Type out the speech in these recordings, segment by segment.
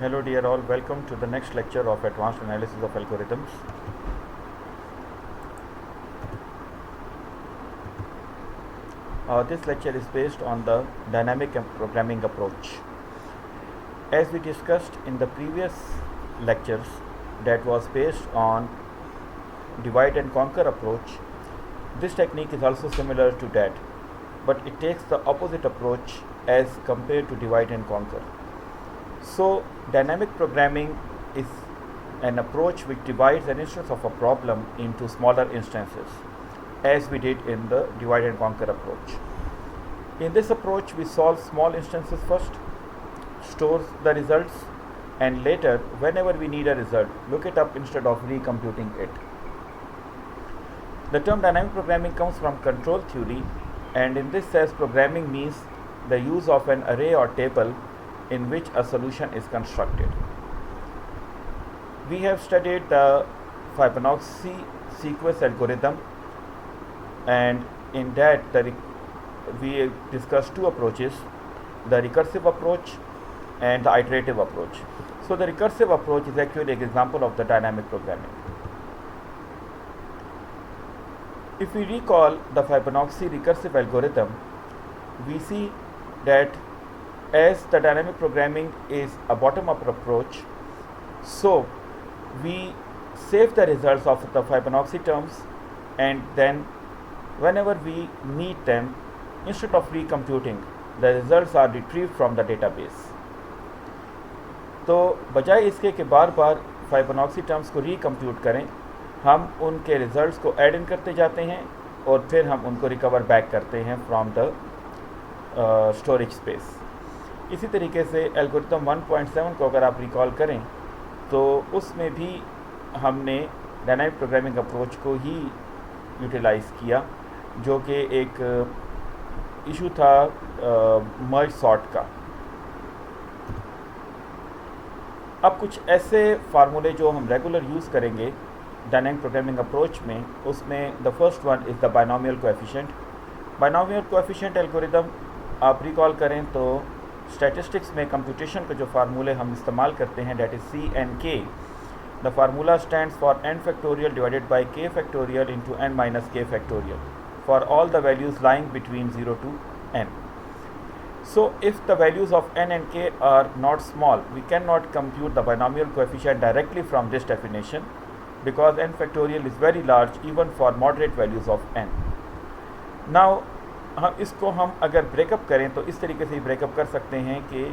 Hello dear all, welcome to the next lecture of Advanced Analysis of Algorithms. This lecture is based on the dynamic programming approach. As we discussed in the previous lectures, that was based on divide and conquer approach. This technique is also similar to that, but it takes the opposite approach as compared to divide and conquer. So dynamic programming is an approach which divides an instance of a problem into smaller instances, as we did in the divide and conquer approach. In this approach, we solve small instances first, store the results, and later, whenever we need a result, look it up instead of recomputing it. The term dynamic programming comes from control theory, and in this sense, programming means the use of an array or table in which a solution is constructed. We have studied the Fibonacci sequence algorithm, and in that we discussed two approaches, the recursive approach and the iterative approach. So the recursive approach is actually an example of the dynamic programming. If we recall the Fibonacci recursive algorithm, we see that as the dynamic programming is a bottom-up approach, so we save the results of the Fibonacci terms, and then whenever we need them, instead of recomputing, the results are retrieved from the database. तो बजाय इसके कि बार बार Fibonacci terms को recompute करें, हम उनके results को add in करते जाते हैं और फिर हम उनको रिकवर बैक करते हैं फ्रॉम द स्टोरेज स्पेस. इसी तरीके से एल्गोरिथम 1.7 को अगर आप रिकॉल करें तो उसमें भी हमने डायनामिक प्रोग्रामिंग अप्रोच को ही यूटिलाइज़ किया, जो कि एक इशू था मर्ज सॉर्ट का. अब कुछ ऐसे फार्मूले जो हम रेगुलर यूज़ करेंगे डायनामिक प्रोग्रामिंग अप्रोच में, उसमें the first one is the binomial coefficient. Binomial coefficient algorithm आप रिकॉल करें तो स्टैटिस्टिक्स में कंप्यूटेशन के जो फार्मूले हम इस्तेमाल करते हैं, डेट इज़ सी एन के. The formula stands for n factorial divided by k factorial into n minus k factorial for all the values lying between 0 to n. So if the values of n and k are not small, we cannot compute the binomial coefficient directly from this definition, because n factorial is very large even for moderate values of n. Now इसको हम अगर breakup करें तो इस तरीके से breakup कर सकते हैं कि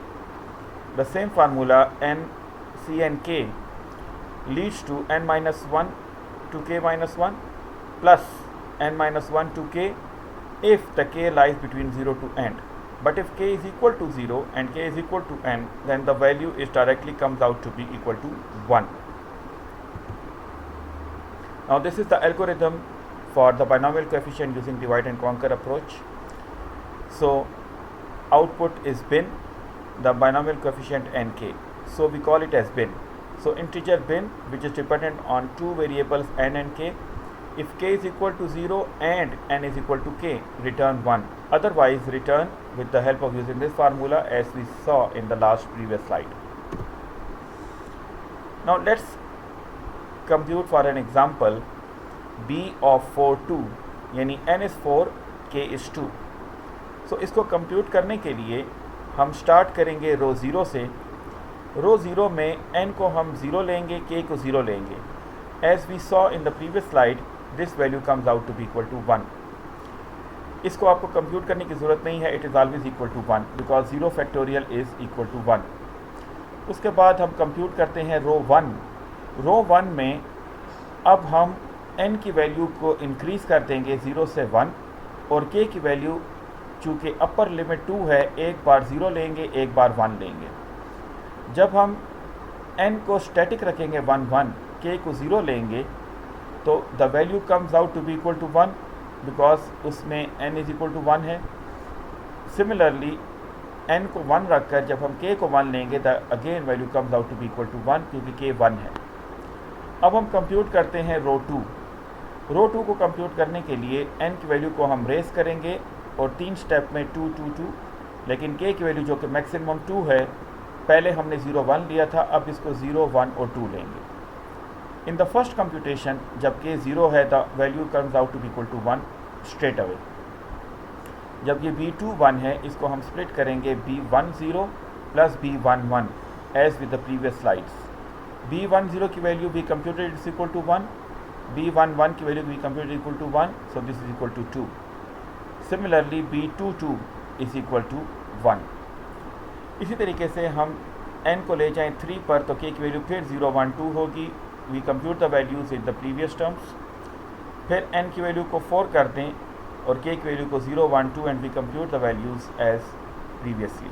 the same formula n c n k leads to n minus 1 to k minus 1 plus n minus 1 to k if the k lies between 0 to n. But if k is equal to 0 and k is equal to n, then the value is directly comes out to be equal to 1. Now this is the algorithm for the binomial coefficient using divide and conquer approach. So output is bin, the binomial coefficient nk. So we call it as bin. So integer bin, which is dependent on two variables n and k. If k is equal to 0 and n is equal to k, return 1. Otherwise, return with the help of using this formula as we saw in the last previous slide. Now let's compute for an example b of 4 2, यानी n is 4, k is 2. So इसको compute करने के लिए हम start करेंगे रो 0 से. रो 0 में n को हम 0 लेंगे, k को 0 लेंगे. As we saw in the previous slide, this value comes out to be equal to 1. इसको आपको कंप्यूट करने की ज़रूरत नहीं है, it is always equal to 1 because 0 factorial is equal to 1. उसके बाद हम कंप्यूट करते हैं रो 1. रो 1 में अब हम n की वैल्यू को इंक्रीज़ कर देंगे 0 से 1, और k की वैल्यू चूँकि अपर लिमिट 2 है, एक बार 0 लेंगे, एक बार 1 लेंगे. जब हम n को स्टैटिक रखेंगे 1 1, k को 0 लेंगे, तो the value comes out to be equal to 1 because उसमें n इज इक्वल टू 1 है. सिमिलरली n को 1 रख कर जब हम k को 1 लेंगे, the again value comes out to be equal to 1 क्योंकि k 1 है. अब हम कंप्यूट करते हैं रो 2. रो 2 को कंप्यूट करने के लिए n की वैल्यू को हम रेस करेंगे और 3 स्टेप में 2 2 2, लेकिन k की वैल्यू जो कि मैक्सिमम 2 है पहले हमने 0 1 लिया था, अब इसको 0 1 और 2 लेंगे। इन द फर्स्ट कंप्यूटेशन जब k 0 है the value comes out to be equal to 1 straight away. जब ये b2 1 है, इसको हम स्प्लिट करेंगे b1 0 plus b1 1 as with the previous slides. b1 0 की वैल्यू भी computed is equal to 1, b1 1 की वैल्यू भी computed equal to 1, so this is equal to 2। Similarly b2 2 is equal to 1। इसी तरीके से हम n को ले जाएं 3 पर तो k की वैल्यू फिर 0 1 2 होगी। We compute the values in the previous terms. फिर n की वैल्यू को 4 कर दें और k की वैल्यू को 0 1 2 and we compute the values as previously.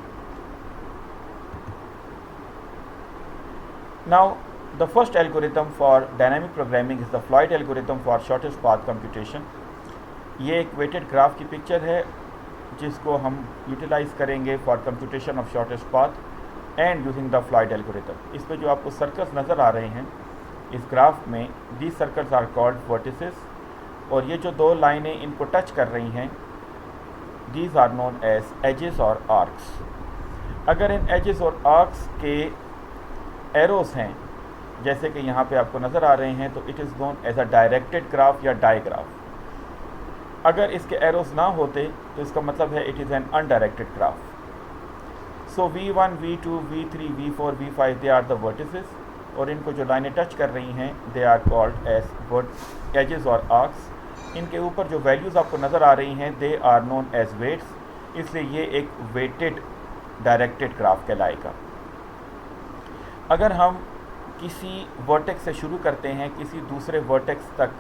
Now the first algorithm for dynamic programming is the Floyd algorithm for shortest path computation. ये एक वेटेड ग्राफ की पिक्चर है जिसको हम यूटिलाइज करेंगे for computation of shortest path and using the Floyd algorithm. इस पे जो आपको सर्कल्स नज़र आ रहे हैं इस ग्राफ में, these circles are called vertices, और ये जो दो लाइनें इनको टच कर रही हैं these are known as edges और आर्क्स। अगर इन एजेस और आर्क्स के एरोस हैं जैसे कि यहाँ पे आपको नज़र आ रहे हैं तो it is known as a directed graph या डायग्राफ। अगर इसके एरोस ना होते तो इसका मतलब है it is an undirected graph. So v1 v2 v3 v4 v5 they are the vertices, और इनको जो लाइनें टच कर रही हैं they are called as edges और आर्क्स। इनके ऊपर जो वैल्यूज़ आपको नज़र आ रही हैं they are known as weights, इसलिए ये एक वेटेड डायरेक्टेड ग्राफ कहलाएगा। अगर हम किसी वर्टेक्स से शुरू करते हैं, किसी दूसरे वर्टेक्स तक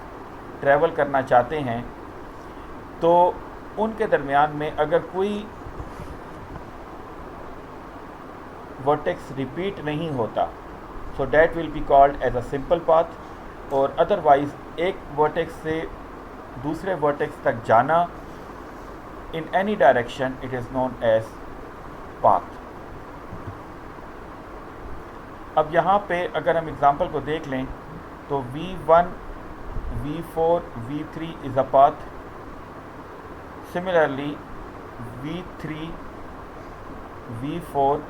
ट्रैवल करना चाहते हैं, तो उनके दरमियान में अगर कोई वर्टेक्स रिपीट नहीं होता so that will be called as a simple path, और अदरवाइज एक वर्टेक्स से दूसरे वर्टेक्स तक जाना in any direction it is known as path. अब यहाँ पे अगर हम एग्जांपल को देख लें तो v1 v4 v3 is a path. Similarly v3 v4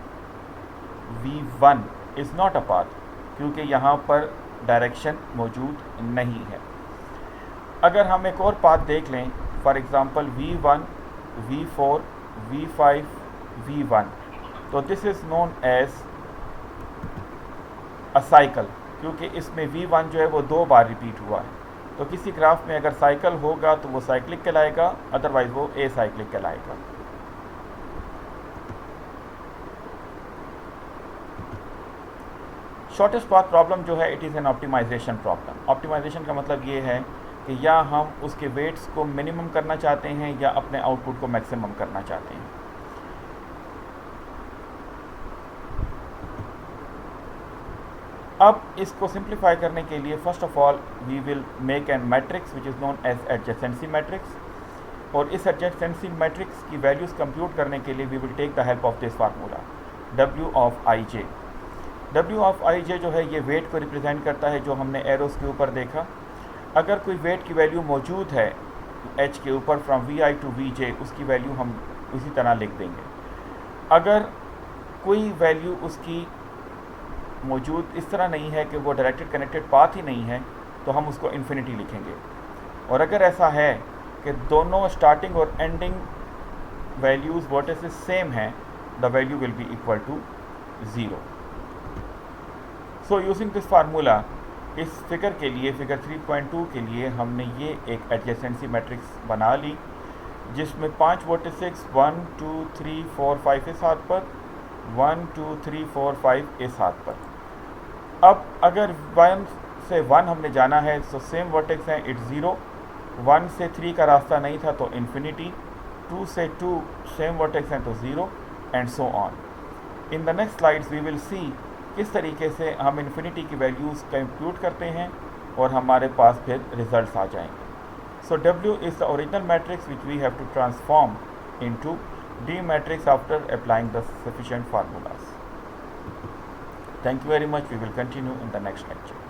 v1 is not a path, क्योंकि यहाँ पर डायरेक्शन मौजूद नहीं है। अगर हम एक और पाथ देख लें, for example v1 v4 v5 v1, तो this is known as a cycle, क्योंकि इसमें v1 जो है वो 2 बार रिपीट हुआ है। तो किसी ग्राफ में अगर साइकिल होगा तो वो साइक्लिक कहलाएगा, अदरवाइज वो ए साइक्लिक कहलाएगा। शॉर्टेस्ट पाथ प्रॉब्लम जो है it is an optimization problem. Optimization का मतलब ये है कि या हम उसके वेट्स को मिनिमम करना चाहते हैं या अपने आउटपुट को मैक्सिमम करना चाहते हैं। अब इसको सिंप्लीफाई करने के लिए first of all we will make an matrix which is known as adjacency matrix, और इस एडजेसेंसी मैट्रिक्स की वैल्यूज़ कंप्यूट करने के लिए we will take the help of this formula W of i j। W of i j जो है ये wait को रिप्रेजेंट करता है जो हमने एरोस के ऊपर देखा। अगर कोई वेट की वैल्यू मौजूद है h के ऊपर फ्रॉम vi टू vj, उसकी वैल्यू हम उसी तरह लिख देंगे। अगर कोई वैल्यू उसकी मौजूद इस तरह नहीं है कि वो डायरेक्टेड कनेक्टेड पाथ ही नहीं है तो हम उसको इन्फिनिटी लिखेंगे, और अगर ऐसा है कि दोनों स्टार्टिंग और एंडिंग वैल्यूज़ वर्टिसेस सेम हैं the value will be equal to 0। So using this formula इस फिगर के लिए, फिगर 3.2 के लिए हमने ये एक एडजेसेंसी मैट्रिक्स बना ली जिसमें 5 वर्टिसेस 1 2 3 4 5 इस हाथ पर, 1 2 3 4 5 इस हाथ पर। अब अगर 1 से 1 हमने जाना है तो सेम वर्टेक्स हैं, इट्स 0। 1 से 3 का रास्ता नहीं था तो इन्फिनिटी, 2 से 2 सेम वर्टेक्स हैं तो 0 and so on. In the next slides we will see किस तरीके से हम इन्फिनिटी की वैल्यूज़ कंप्यूट करते हैं और हमारे पास फिर रिजल्ट्स आ जाएंगे। So W is the original matrix which we have to transform into D matrix after applying the sufficient formulas. Thank you very much. We will continue in the next lecture.